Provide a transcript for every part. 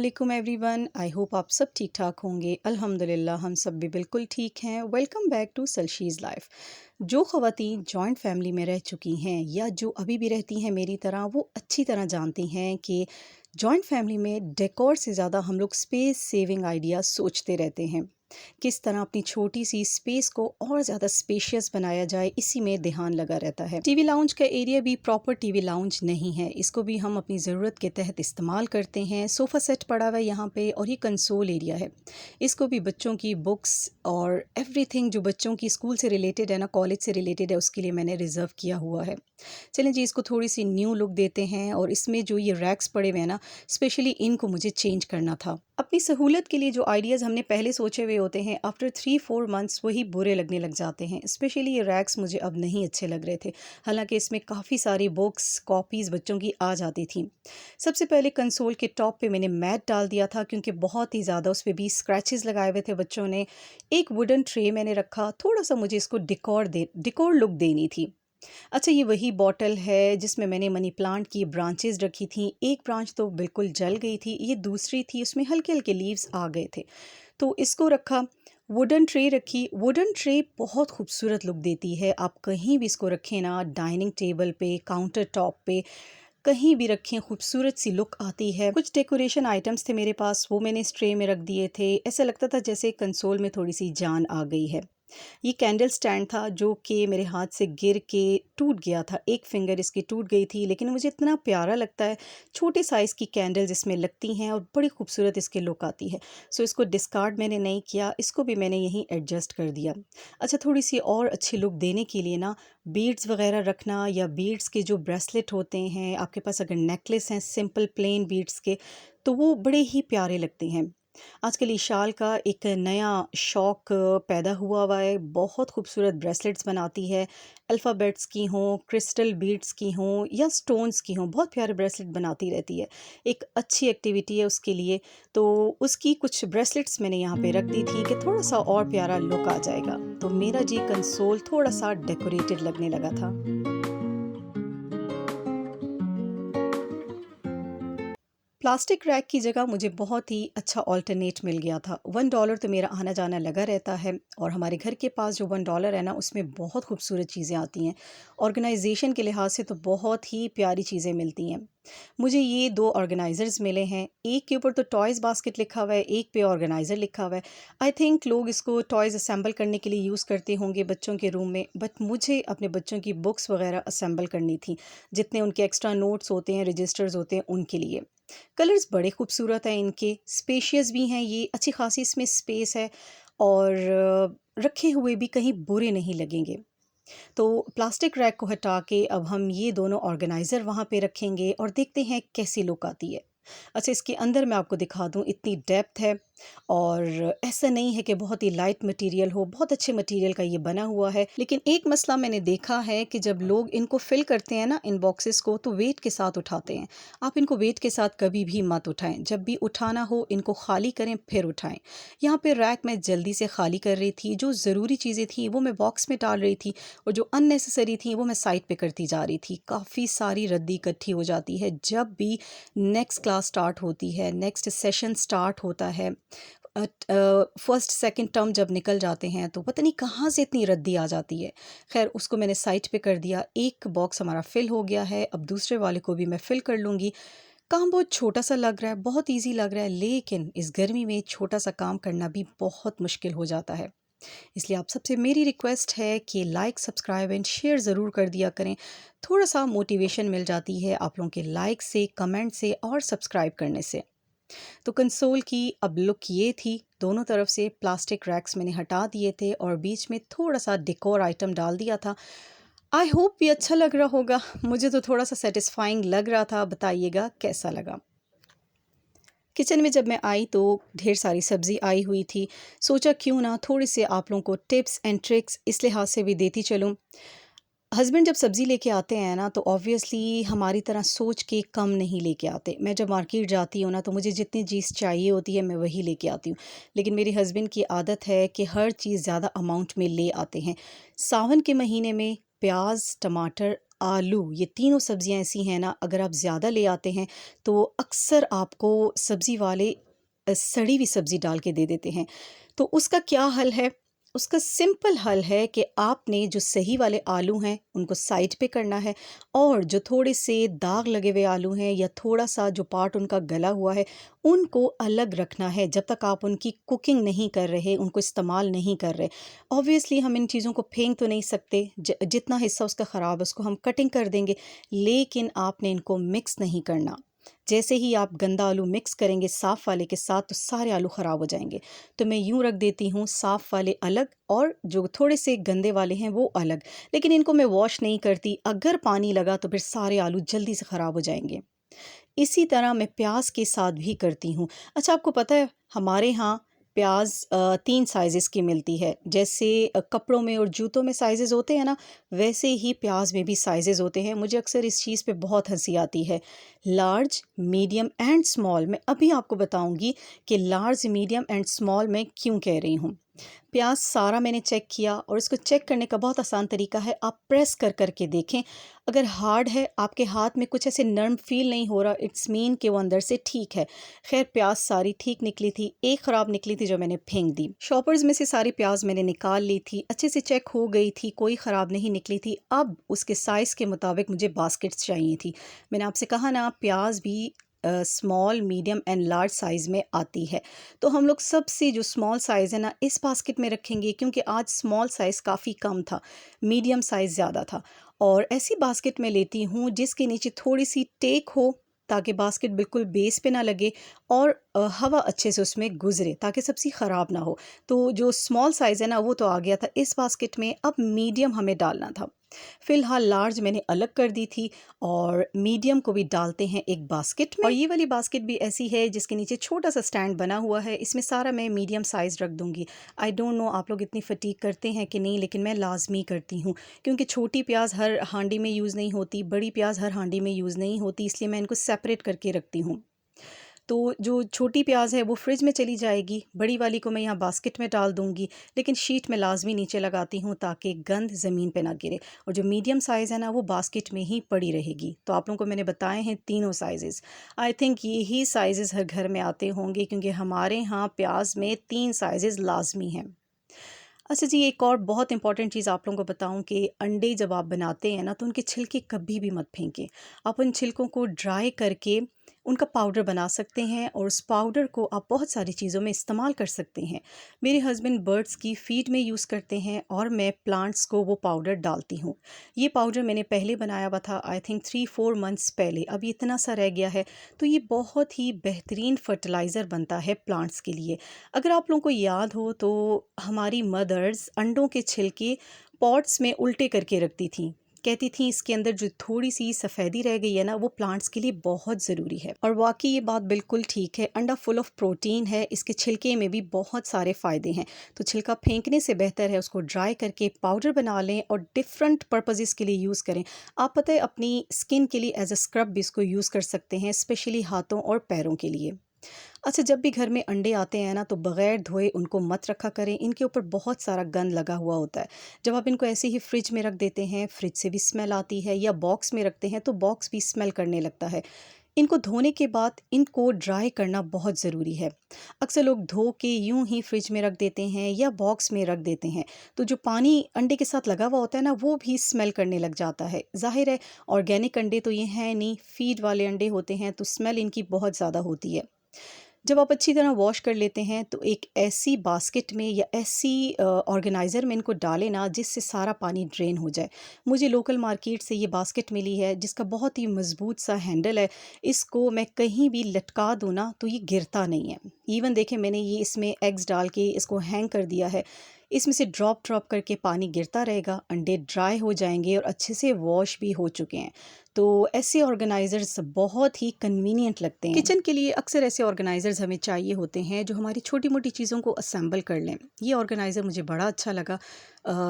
वालेकुम everyone. I hope आप सब ठीक ठाक होंगे। अल्हम्दुलिल्लाह हम सब भी बिल्कुल ठीक हैं। वेलकम बैक टू सलशीज़ लाइफ। जो ख़वातीन जॉइंट फैमिली में रह चुकी हैं या जो अभी भी रहती हैं मेरी तरह, वो अच्छी तरह जानती हैं कि जॉइंट फैमिली में डेकोर से ज़्यादा हम लोग स्पेस सेविंग आइडिया सोचते रहते हैं। किस तरह अपनी छोटी सी स्पेस को और ज़्यादा स्पेशियस बनाया जाए, इसी में ध्यान लगा रहता है। टीवी लाउंज का एरिया भी प्रॉपर टीवी लाउंज नहीं है, इसको भी हम अपनी ज़रूरत के तहत इस्तेमाल करते हैं। सोफ़ा सेट पड़ा हुआ है यहाँ पे और ये कंसोल एरिया है। इसको भी बच्चों की बुक्स और एवरीथिंग जो बच्चों की स्कूल से रिलेटेड है ना, कॉलेज से रिलेटेड है, उसके लिए मैंने रिज़र्व किया हुआ है। चलें जी, इसको थोड़ी सी न्यू लुक देते हैं। और इसमें जो ये रैक्स पड़े हुए हैं ना, स्पेशली इनको मुझे चेंज करना था। अपनी सहूलत के लिए जो आइडियाज़ हमने पहले सोचे हुए होते हैं, आफ्टर 3-4 मंथ्स वही बुरे लगने लग जाते हैं। स्पेशली ये रैक्स मुझे अब नहीं अच्छे लग रहे थे, हालांकि इसमें काफ़ी सारी बुक्स कॉपीज़ बच्चों की आ जाती थी। सबसे पहले कंसोल के टॉप पे मैंने मैट डाल दिया था, क्योंकि बहुत ही ज़्यादा उस पर भी स्क्रैचेस लगाए हुए थे बच्चों ने। एक वुडन ट्रे मैंने रखा, थोड़ा सा मुझे इसको डिकोर लुक देनी थी। अच्छा, ये वही बॉटल है जिसमें मैंने मनी प्लांट की ब्रांचेस रखी थी। एक ब्रांच तो बिल्कुल जल गई थी, ये दूसरी थी, उसमें हल्के हल्के लीव्स आ गए थे, तो इसको रखा। वुडन ट्रे रखी। वुडन ट्रे बहुत खूबसूरत लुक देती है। आप कहीं भी इसको रखें ना, डाइनिंग टेबल पे, काउंटर टॉप पे, कहीं भी रखें, खूबसूरत सी लुक आती है। कुछ डेकोरेशन आइटम्स थे मेरे पास, वो मैंने इस ट्रे में रख दिए थे। ऐसा लगता था जैसे कंसोल में थोड़ी सी जान आ गई है। ये कैंडल स्टैंड था जो कि मेरे हाथ से गिर के टूट गया था। एक फिंगर इसकी टूट गई थी, लेकिन मुझे इतना प्यारा लगता है। छोटे साइज़ की कैंडल्स इसमें लगती हैं और बड़ी खूबसूरत इसकी लुक आती है। सो इसको डिस्कार्ड मैंने नहीं किया, इसको भी मैंने यहीं एडजस्ट कर दिया। अच्छा, थोड़ी सी और अच्छी लुक देने के लिए ना, बीड्स वगैरह रखना, या बीड्स के जो ब्रेसलेट होते हैं आपके पास, अगर नेकलेस हैं सिंपल प्लेन बीड्स के, तो वो बड़े ही प्यारे लगते हैं। आजकल ईशाल का एक नया शौक पैदा हुआ है। बहुत खूबसूरत ब्रेसलेट्स बनाती है, अल्फ़ाबेट्स की हों, क्रिस्टल बीड्स की हों या स्टोन्स की हों, बहुत प्यारे ब्रेसलेट बनाती रहती है। एक अच्छी एक्टिविटी है उसके लिए। तो उसकी कुछ ब्रेसलेट्स मैंने यहाँ पे रख दी थी कि थोड़ा सा और प्यारा लुक आ जाएगा। तो मेरा जी कंसोल थोड़ा सा डेकोरेटेड लगने लगा था। प्लास्टिक रैक की जगह मुझे बहुत ही अच्छा ऑल्टरनेट मिल गया था। $1 तो मेरा आना जाना लगा रहता है, और हमारे घर के पास जो $1 है ना, उसमें बहुत खूबसूरत चीज़ें आती हैं। ऑर्गेनाइजेशन के लिहाज से तो बहुत ही प्यारी चीज़ें मिलती हैं। मुझे ये 2 ऑर्गेनाइज़र्स मिले हैं। एक के ऊपर तो टॉयज़ बास्केट लिखा हुआ है, एक पे ऑर्गेनाइज़र लिखा हुआ है। आई थिंक लोग इसको टॉयज़ असेंबल करने के लिए यूज़ करते होंगे बच्चों के रूम में, बट मुझे अपने बच्चों की बुक्स वगैरह असेंबल करनी थी, जितने उनके एक्स्ट्रा नोट्स होते हैं, रजिस्टर्स होते हैं, उनके लिए। कलर्स बड़े खूबसूरत हैं इनके, स्पेशियस भी हैं ये, अच्छी खासी इसमें स्पेस है, और रखे हुए भी कहीं बुरे नहीं लगेंगे। तो प्लास्टिक रैक को हटा के अब हम ये दोनों ऑर्गेनाइज़र वहाँ पे रखेंगे और देखते हैं कैसी लुक आती है। अच्छा, इसके अंदर मैं आपको दिखा दूँ, इतनी डेप्थ है, और ऐसा नहीं है कि बहुत ही लाइट मटेरियल हो, बहुत अच्छे मटेरियल का ये बना हुआ है। लेकिन एक मसला मैंने देखा है कि जब लोग इनको फिल करते हैं ना, इन बॉक्सेस को, तो वेट के साथ उठाते हैं। आप इनको वेट के साथ कभी भी मत उठाएं। जब भी उठाना हो, इनको खाली करें फिर उठाएं। यहाँ पे रैक मैं जल्दी से खाली कर रही थी। जो ज़रूरी चीज़ें थी वो मैं बॉक्स में डाल रही थी, और जो अननेसेसरी थी वो मैं साइड पे करती जा रही थी। काफ़ी सारी रद्दी इकट्ठी हो जाती है जब भी नेक्स्ट क्लास स्टार्ट होती है, नेक्स्ट सेशन स्टार्ट होता है। फर्स्ट सेकंड टर्म जब निकल जाते हैं, तो पता नहीं कहाँ से इतनी रद्दी आ जाती है। खैर, उसको मैंने साइड पे कर दिया। एक बॉक्स हमारा फिल हो गया है, अब दूसरे वाले को भी मैं फिल कर लूँगी। काम बहुत छोटा सा लग रहा है, बहुत इजी लग रहा है, लेकिन इस गर्मी में छोटा सा काम करना भी बहुत मुश्किल हो जाता है। इसलिए आप सबसे मेरी रिक्वेस्ट है कि लाइक, सब्सक्राइब एंड शेयर ज़रूर कर दिया करें। थोड़ा सा मोटिवेशन मिल जाती है आप लोगों के लाइक से, कमेंट से और सब्सक्राइब करने से। तो कंसोल की अब लुक ये थी। दोनों तरफ से प्लास्टिक रैक्स मैंने हटा दिए थे और बीच में थोड़ा सा डेकोर आइटम डाल दिया था। आई होप ये अच्छा लग रहा होगा। मुझे तो थोड़ा सा सेटिस्फाइंग लग रहा था। बताइएगा कैसा लगा। किचन में जब मैं आई तो ढेर सारी सब्ज़ी आई हुई थी। सोचा क्यों ना थोड़ी से आप लोगों को टिप्स एंड ट्रिक्स इस लिहाज से भी देती चलूँ। हस्बैंड जब सब्ज़ी लेके आते हैं ना, तो ऑब्वियसली हमारी तरह सोच के कम नहीं लेके आते। मैं जब मार्केट जाती हूँ ना, तो मुझे जितनी चीज़ चाहिए होती है मैं वही लेके आती हूँ। लेकिन मेरे हस्बैंड की आदत है कि हर चीज़ ज़्यादा अमाउंट में ले आते हैं। सावन के महीने में प्याज, टमाटर आलू, ये तीनों सब्जियां ऐसी हैं ना, अगर आप ज़्यादा ले आते हैं तो अक्सर आपको सब्ज़ी वाले सड़ी हुई सब्ज़ी डाल के दे देते हैं। तो उसका क्या हल है? उसका सिंपल हल है कि आपने जो सही वाले आलू हैं उनको साइड पे करना है, और जो थोड़े से दाग लगे हुए आलू हैं या थोड़ा-सा जो पार्ट उनका गला हुआ है, उनको अलग रखना है जब तक आप उनकी कुकिंग नहीं कर रहे, उनको इस्तेमाल नहीं कर रहे। ऑब्वियसली हम इन चीज़ों को फेंक तो नहीं सकते, जितना हिस्सा उसका ख़राब है उसको हम कटिंग कर देंगे, लेकिन आपने इनको मिक्स नहीं करना। जैसे ही आप गंदा आलू मिक्स करेंगे साफ़ वाले के साथ तो सारे आलू ख़राब हो जाएँगे। तो मैं यूँ रख देती हूँ, साफ़ वाले अलग और जो थोड़े से गंदे वाले हैं वो अलग। लेकिन इनको मैं वॉश नहीं करती, अगर पानी लगा तो फिर सारे आलू जल्दी से ख़राब हो जाएँगे। इसी तरह मैं प्याज के साथ भी करती हूँ। अच्छा, आपको पता है हमारे यहाँ प्याज 3 साइज़ेस की मिलती है। जैसे कपड़ों में और जूतों में साइज़ेस होते हैं ना, वैसे ही प्याज में भी साइज़ेस होते हैं। मुझे अक्सर इस चीज़ पे बहुत हँसी आती है। लार्ज, मीडियम एंड स्मॉल, मैं अभी आपको बताऊँगी कि लार्ज, मीडियम एंड स्मॉल मैं क्यों कह रही हूँ। प्याज सारा मैंने चेक किया, और इसको चेक करने का बहुत आसान तरीका है, आप प्रेस कर कर के देखें। अगर हार्ड है, आपके हाथ में कुछ ऐसे नरम फ़ील नहीं हो रहा, इट्स मीन कि वो अंदर से ठीक है। ख़ैर प्याज सारी ठीक निकली थी, एक ख़राब निकली थी जो मैंने फेंक दी। शॉपर्स में से सारी प्याज मैंने निकाल ली थी, अच्छे से चेक हो गई थी, कोई ख़राब नहीं निकली थी। अब उसके साइज़ के मुताबिक मुझे बास्केट्स चाहिए थी। मैंने आपसे कहा ना, प्याज भी small, medium and large size में आती है। तो हम लोग सबसे जो स्मॉल साइज़ है ना इस बास्केट में रखेंगे, क्योंकि आज स्मॉल साइज़ काफ़ी कम था, मीडियम साइज़ ज़्यादा था। और ऐसी बास्केट में लेती हूँ जिसके नीचे थोड़ी-सी टेक हो, ताकि बास्केट बिल्कुल बेस पे ना लगे, और हवा अच्छे से उसमें गुज़रे ताकि सब्ज़ी ख़राब ना हो। तो जो स्मॉल साइज़ है ना वो तो आ गया था इस बास्केट में, अब मीडियम हमें डालना था। फ़िलहाल लार्ज मैंने अलग कर दी थी, और मीडियम को भी डालते हैं एक बास्केट में। और ये वाली बास्केट भी ऐसी है जिसके नीचे छोटा सा स्टैंड बना हुआ है, इसमें सारा मैं मीडियम साइज़ रख दूँगी। आई डोंट नो आप लोग इतनी फटीग करते हैं कि नहीं, लेकिन मैं लाज़मी करती हूँ, क्योंकि छोटी प्याज़ हर हांडी में यूज़ नहीं होती, बड़ी प्याज़ हर हांडी में यूज़ नहीं होती, इसलिए मैं इनको सेपरेट करके रखती हूँ। तो जो छोटी प्याज़ है वो फ्रिज में चली जाएगी, बड़ी वाली को मैं यहाँ बास्केट में डाल दूँगी, लेकिन शीट में लाज़मी नीचे लगाती हूँ ताकि गंद ज़मीन पे ना गिरे, और जो मीडियम साइज़ है ना वो बास्केट में ही पड़ी रहेगी। तो आप लोगों को मैंने बताए हैं तीनों साइज़ेज़। आई थिंक यही साइज़ेज़ हर घर में आते होंगे, क्योंकि हमारे यहाँ प्याज़ में 3 साइज़ेज़ लाज़मी हैं। अच्छा जी, एक और बहुत इंपॉर्टेंट चीज़ आप लोगों को बताऊँ कि अंडे जब आप बनाते हैं ना तो उनके छिलके कभी भी मत फेंकें। आप उन छिलकों को ड्राई करके उनका पाउडर बना सकते हैं, और उस पाउडर को आप बहुत सारी चीज़ों में इस्तेमाल कर सकते हैं। मेरे हस्बैंड बर्ड्स की फ़ीड में यूज़ करते हैं, और मैं प्लांट्स को वो पाउडर डालती हूँ। ये पाउडर मैंने पहले बनाया हुआ था, आई थिंक 3-4 मंथ्स पहले, अभी इतना सा रह गया है। तो ये बहुत ही बेहतरीन फर्टिलाइज़र बनता है प्लांट्स के लिए। अगर आप लोगों को याद हो तो हमारी मदर्स अंडों के छिलके पॉट्स में उल्टे करके रखती थीं। कहती थीं इसके अंदर जो थोड़ी-सी सफ़ेदी रह गई है ना वो प्लांट्स के लिए बहुत ज़रूरी है, और वाक़ई ये बात बिल्कुल ठीक है। अंडा फुल ऑफ प्रोटीन है, इसके छिलके में भी बहुत सारे फ़ायदे हैं। तो छिलका फेंकने से बेहतर है उसको ड्राई करके पाउडर बना लें और डिफ़रेंट पर्पसेस के लिए यूज़ करें। आप पता है अपनी स्किन के लिए एज़ अ स्क्रब भी इसको यूज़ कर सकते हैं, स्पेशली हाथों और पैरों के लिए। अच्छा, जब भी घर में अंडे आते हैं ना तो बग़ैर धोए उनको मत रखा करें, इनके ऊपर बहुत सारा गंद लगा हुआ होता है। जब आप इनको ऐसे ही फ्रिज में रख देते हैं, फ्रिज से भी स्मेल आती है, या बॉक्स में रखते हैं तो बॉक्स भी स्मेल करने लगता है। इनको धोने के बाद इनको ड्राई करना बहुत ज़रूरी है। अक्सर लोग धो के यूं ही फ्रिज में रख देते हैं या बॉक्स में रख देते हैं, तो जो पानी अंडे के साथ लगा हुआ होता है ना वो भी स्मेल करने लग जाता है। ज़ाहिर है ऑर्गेनिक अंडे तो ये हैं नहीं, फीड वाले अंडे होते हैं, तो स्मेल इनकी बहुत ज़्यादा होती है। जब आप अच्छी तरह वॉश कर लेते हैं तो एक ऐसी बास्केट में या ऐसी ऑर्गेनाइज़र में इनको डालें ना जिससे सारा पानी ड्रेन हो जाए। मुझे लोकल मार्केट से ये बास्केट मिली है जिसका बहुत ही मज़बूत सा हैंडल है। इसको मैं कहीं भी लटका दूँ ना तो ये गिरता नहीं है। इवन देखें मैंने ये इसमें एग्स डाल के इसको हैंग कर दिया है। इसमें से ड्रॉप ड्रॉप करके पानी गिरता रहेगा, अंडे ड्राई हो जाएंगे और अच्छे से वॉश भी हो चुके हैं। तो ऐसे ऑर्गेनाइज़र्स बहुत ही कन्वीनियंट लगते हैं। किचन के लिए अक्सर ऐसे ऑर्गेनाइज़र्स हमें चाहिए होते हैं जो हमारी छोटी-मोटी चीज़ों को असेंबल कर लें। ये ऑर्गेनाइज़र मुझे बड़ा अच्छा लगा।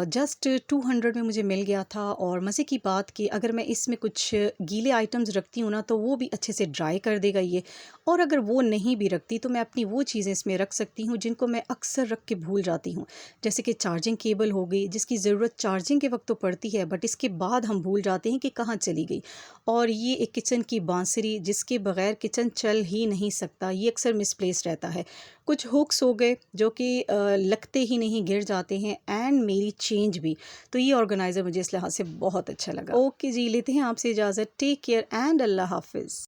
जस्ट 200 में मुझे मिल गया था और मज़े की बात कि अगर मैं इसमें कुछ गीले आइटम्स रखती हूँ ना तो वो भी अच्छे से ड्राई कर देगा ये। और अगर वो नहीं भी रखती तो मैं अपनी वो चीज़ें इसमें रख सकती हूँ जिनको मैं अक्सर रख के भूल जाती हूँ। जैसे कि चार्जिंग केबल हो गई जिसकी ज़रूरत चार्जिंग के वक्त तो पड़ती है बट इसके बाद हम भूल जाते हैं कि कहाँ चली गई। और ये एक किचन की बांसुरी जिसके बगैर किचन चल ही नहीं सकता, ये अक्सर मिसप्लेस रहता है। कुछ हुक्स हो गए जो कि लगते ही नहीं, गिर जाते हैं, एंड मेरी चेंज भी। तो ये ऑर्गेनाइज़र मुझे इस लिहाज से बहुत अच्छा लगा। ओके जी, लेते हैं आपसे इजाज़त। टेक केयर एंड अल्लाह हाफ़िज़।